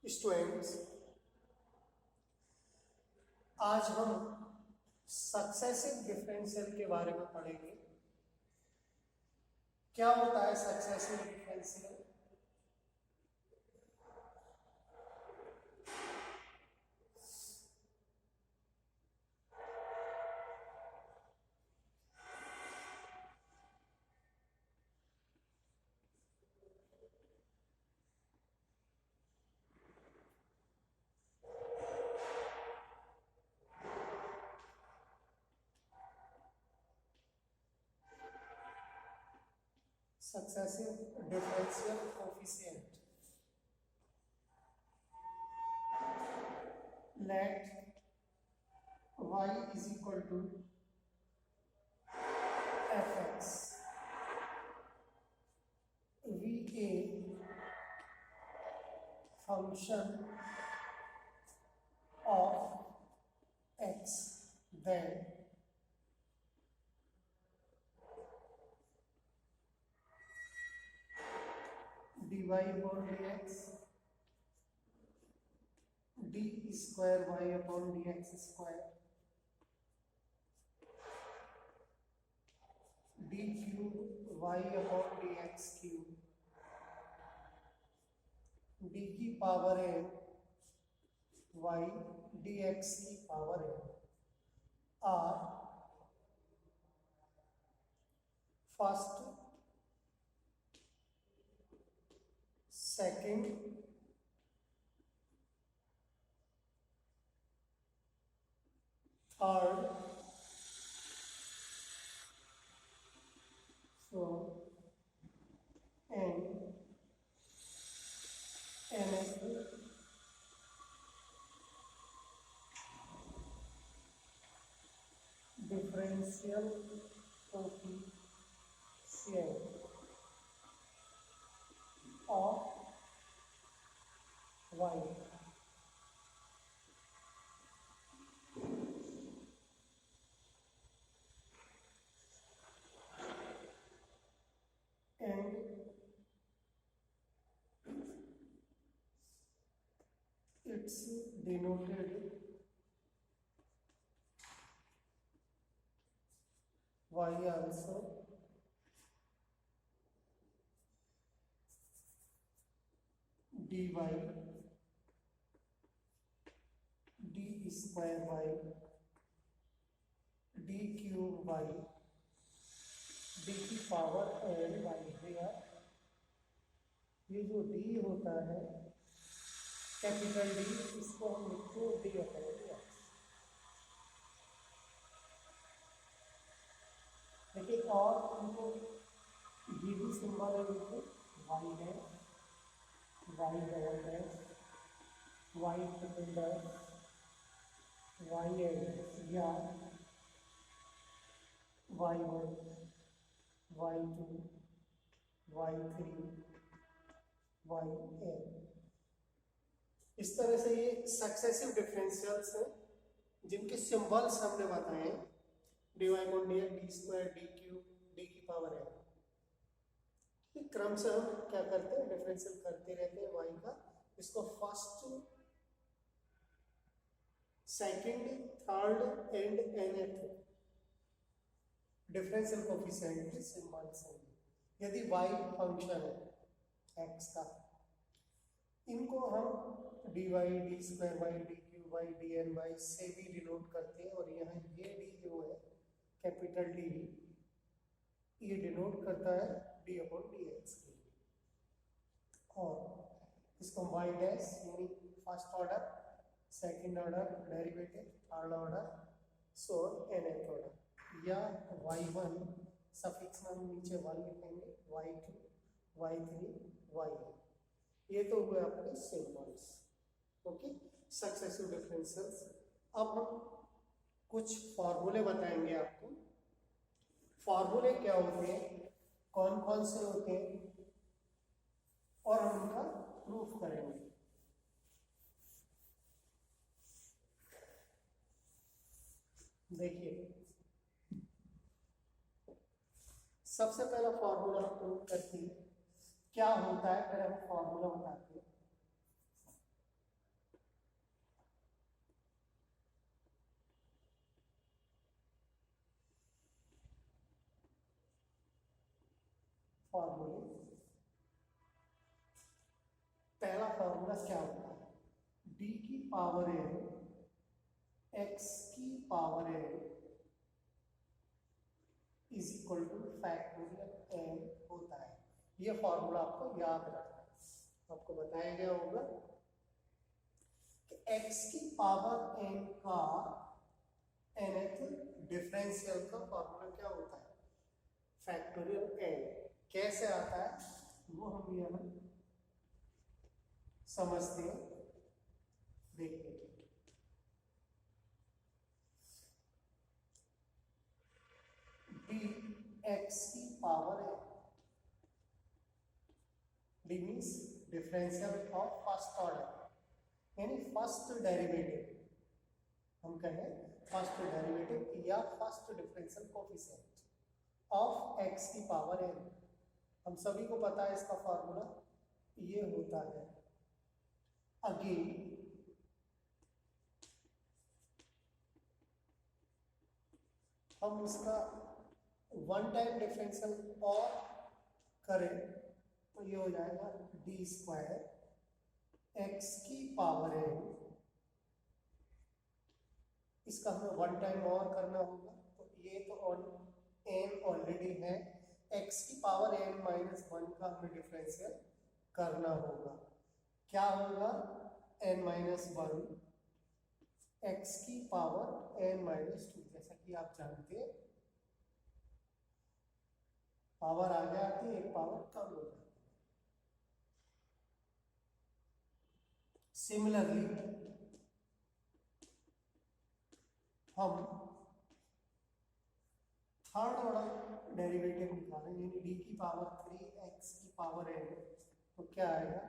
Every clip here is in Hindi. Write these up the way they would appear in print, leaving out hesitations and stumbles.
स्टूडेंट्स, आज हम सक्सेसिव डिफरेंशियल के बारे में पढ़ेंगे। क्या होता है successive differential? Successive differential coefficient. Let y is equal to fx. V a function of x, then dy upon dx, d square y upon dx square, d cube y upon dx cube, d की पावर है y dx की पावर है r first, second, third, fourth and nth differential coefficient of y and it's denoted y also dy d square y d cube y d की पावर एन y है। ये जो d होता है कैपिटल डी, इसको हम लिखते हैं डी अपॉन एक्स। देखिए और इनको ये भी सिंबल है, लिखो Y dash, Y double dash, Y triple dash, Y एडैश या Y one, Y two, Y three, Y N. इस तरह से ये सक्सेसिव डिफरेंशियल्स हैं जिनके सिंबल्स हमने बताए, d y upon d x, d square, d cube, d की पावर है। क्रम से हम क्या करते हैं, डिफरेंशियल करते रहते हैं वाई का। इसको first, second, third and nth differential coefficient के सिंबल्स हैं। यदि y फंक्शन है x का, इनको हम dy, d square y, d cube y, d n y से भी डिनोट करते हैं। और यहाँ ये डी जो है कैपिटल डी, ये डिनोट करता है डी अपॉन डी एक्स के। और इसको वाई डैश यानी first order, second order derivative, third order, so nth order, या y1 सफिक्स में हम नीचे 1 लिखेंगे, y2, y3, yn। ये तो हुए आपके सिंबल्स। Okay, successive differentials. अब हम कुछ फॉर्मूले बताएंगे आपको। फॉर्मूले क्या होते हैं, कौन कौन से होते हैं, और हम उनका प्रूफ करेंगे। देखिए, सबसे पहला फॉर्मूला हम प्रूफ करते हैं क्या होता है, पहले हम फॉर्मूला बताते हैं। पावर n, x की power n is equal two factorial n होता है। ये फॉर्मूला आपको याद रखना है, आपको बताया गया होगा कि x की पावर n का nth डिफरेंशियल का फॉर्मूला क्या होता है, फैक्टोरियल n। कैसे आता है वो हम यहाँ समझते हैं, देखते हैं। डी एक्स की पावर है, D means differential of first order, यानी फर्स्ट डेरिवेटिव, हम कहें फर्स्ट डेरिवेटिव या first differential coefficient of x की पावर n। हम सभी को पता है इसका फॉर्मूला ये होता है, अगेन हम उसका वन टाइम डिफरेंशियल और करें तो ये हो जाएगा डी स्क्वायर एक्स की पावर n। इसका हमें वन टाइम और करना होगा, तो ये तो n ऑलरेडी है, x की पावर n माइनस वन का हमें डिफरेंशियल करना होगा। क्या होगा n माइनस वन x की पावर n माइनस टू। जैसा कि आप जानते हैं पावर आगे आती है, एक पावर कम हो जाती है। सिमिलरली हम थर्ड ऑर्डर डेरिवेटिव निकालें, यानी डी की पावर 3x की पावर n, तो क्या आएगा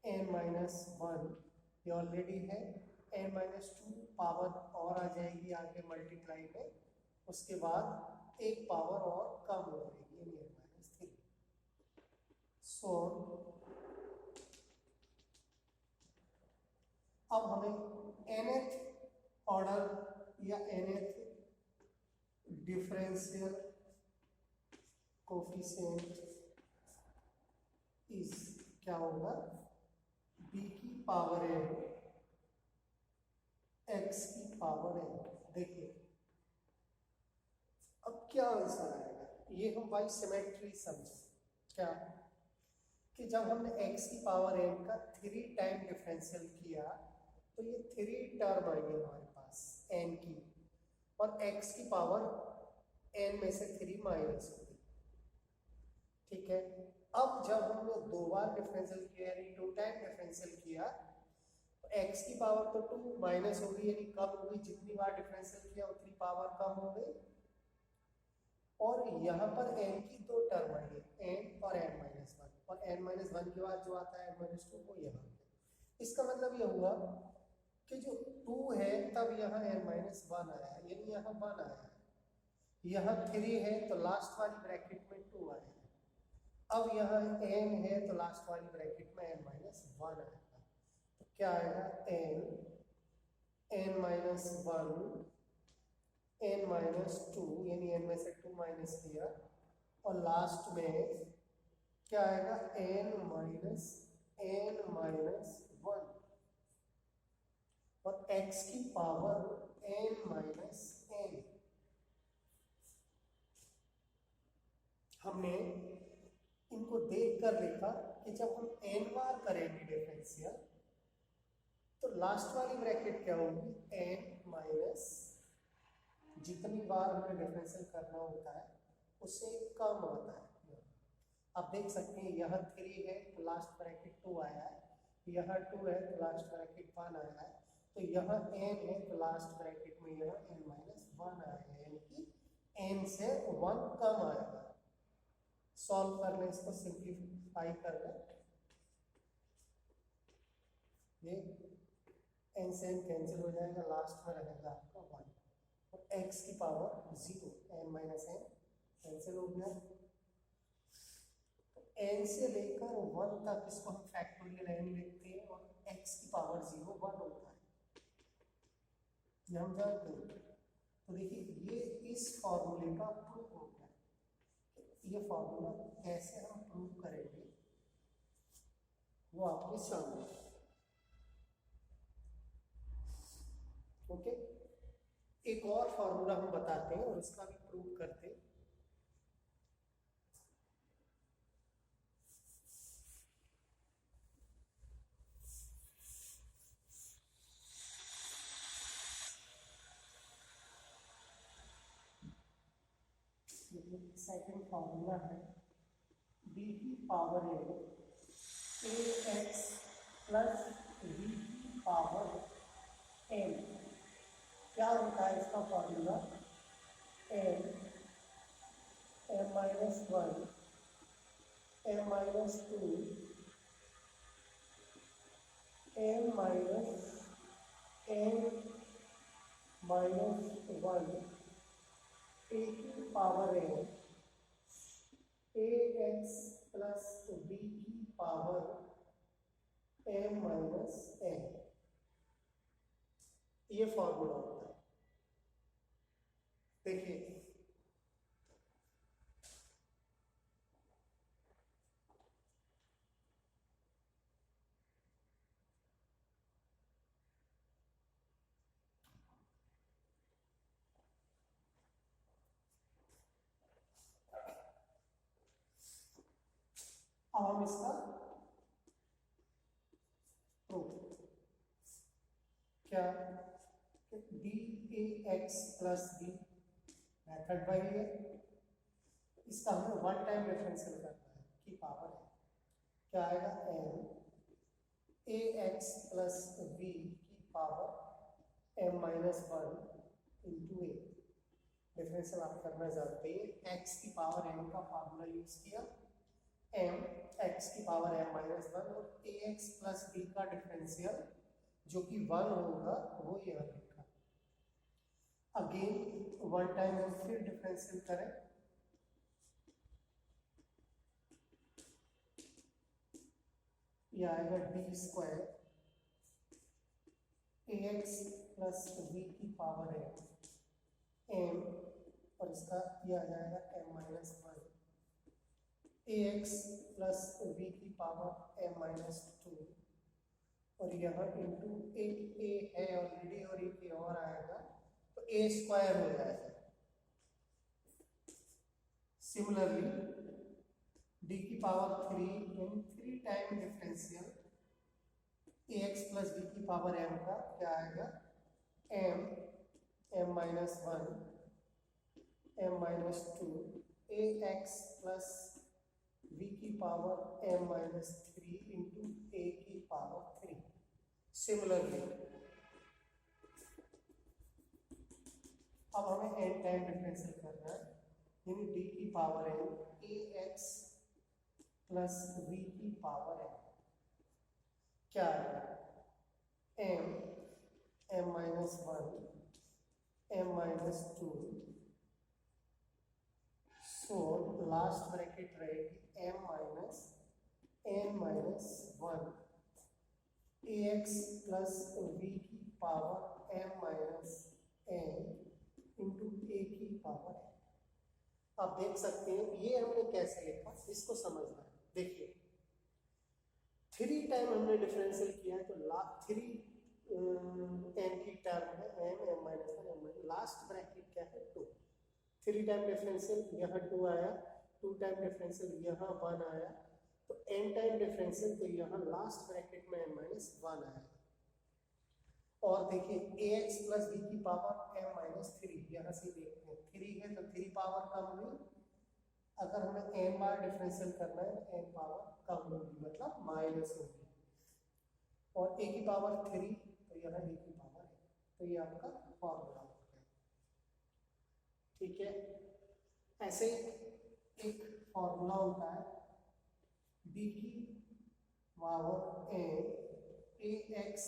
n माइनस वन, ये ऑलरेडी है, n माइनस टू पावर और आ जाएगी आगे मल्टीप्लाई में, उसके बाद एक पावर और कम हो जाएगी यानी n माइनस थ्री। सो अब हमें nth ऑर्डर या nth डिफरेंशियल कोफिशिएंट इज क्या होगा, b की पावर n x की पावर n। देखिए अब क्या आंसर आएगा, ये हम बाई सिमेट्री समझे क्या, कि जब हमने x की पावर n का 3 टाइम डिफरेंशियल किया तो ये 3 टर्म आई हमारे पास n की, और x की पावर n में से 3 माइनस होगी, ठीक है। अब जब हमने दो बार डिफरेंशियल किया यानी 2 टाइम डिफरेंशियल किया तो x की पावर तो 2 माइनस होगी यानी कम होगी, जितनी बार डिफरेंशियल किया उतनी पावर कम हो गई, और यहाँ पर n की दो टर्म आई है, n और n माइनस वन, और n माइनस वन के बाद जो आता है n माइनस टू वो यहाँ। इसका मतलब ये हुआ कि जो 2 है तब यहाँ n माइनस वन आया है, यानी यहाँ 1 आया है, यहाँ 3 है तो लास्ट वाली ब्रैकेट में 2 आया है, अब यहाँ n है तो लास्ट वाली ब्रैकेट में n माइनस वन आएगा, तो क्या आएगा n minus one n minus two, यानी n में से 2 माइनस किया, और लास्ट में क्या आएगा n माइनस वन, और x की पावर n माइनस n। हमने इनको देख कर लिखा कि जब हम n बार करेंगे डिफरेंशियल तो लास्ट वाली ब्रैकेट क्या होगी, n माइनस जितनी बार हमें डिफरेंशियल करना होता है उससे कम आता है। आप देख सकते हैं यहाँ 3 है तो लास्ट ब्रैकेट 2 आया है, यहाँ 2 है तो लास्ट ब्रैकेट 1 आया है, तो यहाँ n है तो लास्ट ब्रैकेट में यहाँ n माइनस वन आया है, यानी कि n से 1 कम आएगा। सॉल्व कर लें, इसको सिंप्लीफाई कर लें, ये n से n कैंसिल हो जाएगा, लास्ट में रहेगा आपका 1, और x की power 0, n minus n cancel हो गया, n से लेकर 1 तक इसको हम फैक्टोरियल n लिखते हैं, और x की पावर 0 1 होता है, ये हम जानते हैं। तो देखिए ये इस फॉर्मूले का प्रूफ हो गया, ये फॉर्मूला कैसे हम प्रूव करेंगे वो आपके सामने। ओके, एक और फॉर्मूला हम बताते हैं और उसका भी प्रूव करते हैं। सेकंड फॉर्मूला है बी की power A x plus B की पावर एन। क्या होता है इसका formula? N M minus one M minus two M minus N minus one A की power N A x plus B की पावर एम माइनस एन। ये फॉर्मूला होता है। देखिए अब हम इसका प्रूफ क्या, D A x plus B method वही है, इसका हमें वन टाइम डिफरेंशियल करना है की पावर है, क्या आएगा? M A x plus B की power M minus one into A. Differential आप करना जानते हैं, एक्स की पावर एम का फार्मूला यूज किया, एम एक्स की पावर एम माइनस वन, और ए एक्स प्लस बी का डिफरेंशियल जो कि वन होगा वो यहाँ लिखा। अगेन वन टाइम हम फिर डिफरेंशियल करें, यह आएगा डी स्क्वायर ए एक्स प्लस बी की पावर एम और इसका यह आ जाएगा M minus one A x plus B की पावर एम माइनस टू, और यहाँ इंटू एक ए है ऑलरेडी और एक ए और आएगा तो ए स्क्वायर हो जाएगा। सिमिलरली डी की power three in three time differential A x plus B की पावर एम का क्या आएगा? M M minus one M minus two A x plus B की power M minus three into A की पावर थ्री। सिमिलरली अब हमें एन टाइम डिफरेंशियल करना है, यानी डी की power M A x plus B की पावर एम क्या है? M M minus one M minus two, so last bracket रहेगी M minus N minus one A x plus B की power M minus N into A की पावर एन। आप देख सकते हैं ये हमने कैसे लिखा, इसको समझना है। देखिए थ्री टाइम हमने डिफरेंशियल किया है तो थ्री एन की टर्म है M M minus one M minus, last bracket क्या है? टू। थ्री टाइम डिफरेंशियल यहाँ टू आया, टू टाइम डिफरेंशियल यहाँ वन आया, तो एन टाइम डिफरेंशियल तो यहाँ लास्ट ब्रैकेट में एम माइनस वन आया। और देखिए ए एक्स प्लस बी की पावर एम माइनस थ्री, यहाँ से देखते हैं थ्री है तो थ्री पावर कम हुई, अगर हमें एन बार डिफरेंशियल करना है एन पावर कम होगी मतलब माइनस होगी, और ए की पावर थ्री तो यहाँ ए की पावर है, तो ये आपका फॉर्मूला हो गया। ठीक है, ऐसे एक फॉर्मूला होता है बी की power A x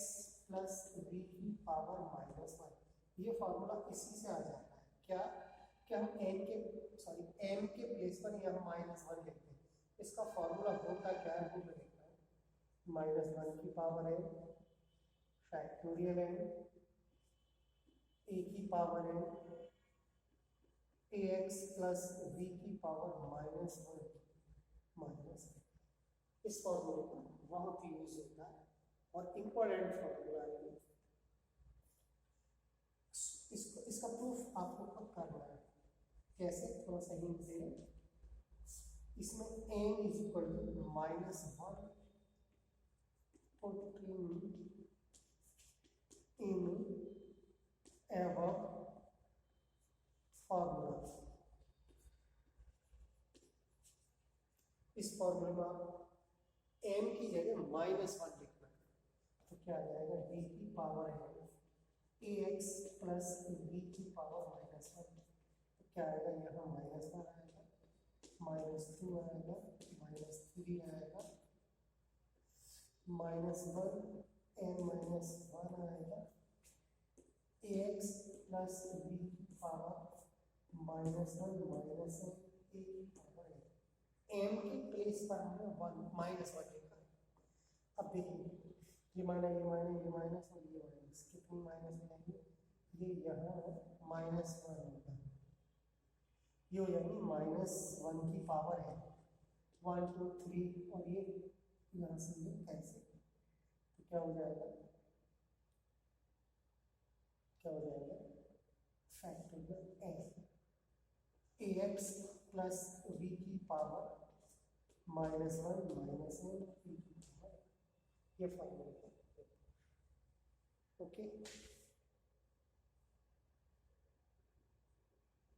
plus B की पावर माइनस वन। ये फॉर्मूला इसी से आ जाता है, क्या क्या हम एम के प्लेस पर यहाँ माइनस वन लिखते हैं, इसका फॉर्मूला होता क्या है वो लिखना है, माइनस वन की power N factorial N A की power N A x plus B की पावर माइनस वन माइनस, इस फॉर्मूले का बहुत यूज होता है और इम्पोर्टेंट फॉर्मूला है। इसका प्रूफ आपको खुद करना है। कैसे, थोड़ा सा हिंट दे रहे, इसमें n is equal to -1 putting in above formula. इस फॉर्मूले में आप m की जगह -1 लिखना है, तो क्या आ जाएगा, d की पावर है ax प्लस b की पावर -1, तो क्या आएगा, यहाँ -1 आएगा, -2 आएगा, -3 आएगा, -1 n-1 आएगा, ax प्लस b की पावर -1 -1 a की पावर है। m के प्लेस पर हमने -1 लिखा। अब देखिए, ये माइनस ये माइनस ये माइनस और ये माइनस, कितनी माइनस मिलेंगे, ये यहाँ -1 होगा, ये हो जाएगी -1 की पावर है 1 2 3, और ये यहाँ से ये कैंसिल, तो क्या हो जाएगा, फैक्टोरियल ax प्लस b की पावर -1 -1 ये फॉर्मूला। ओके।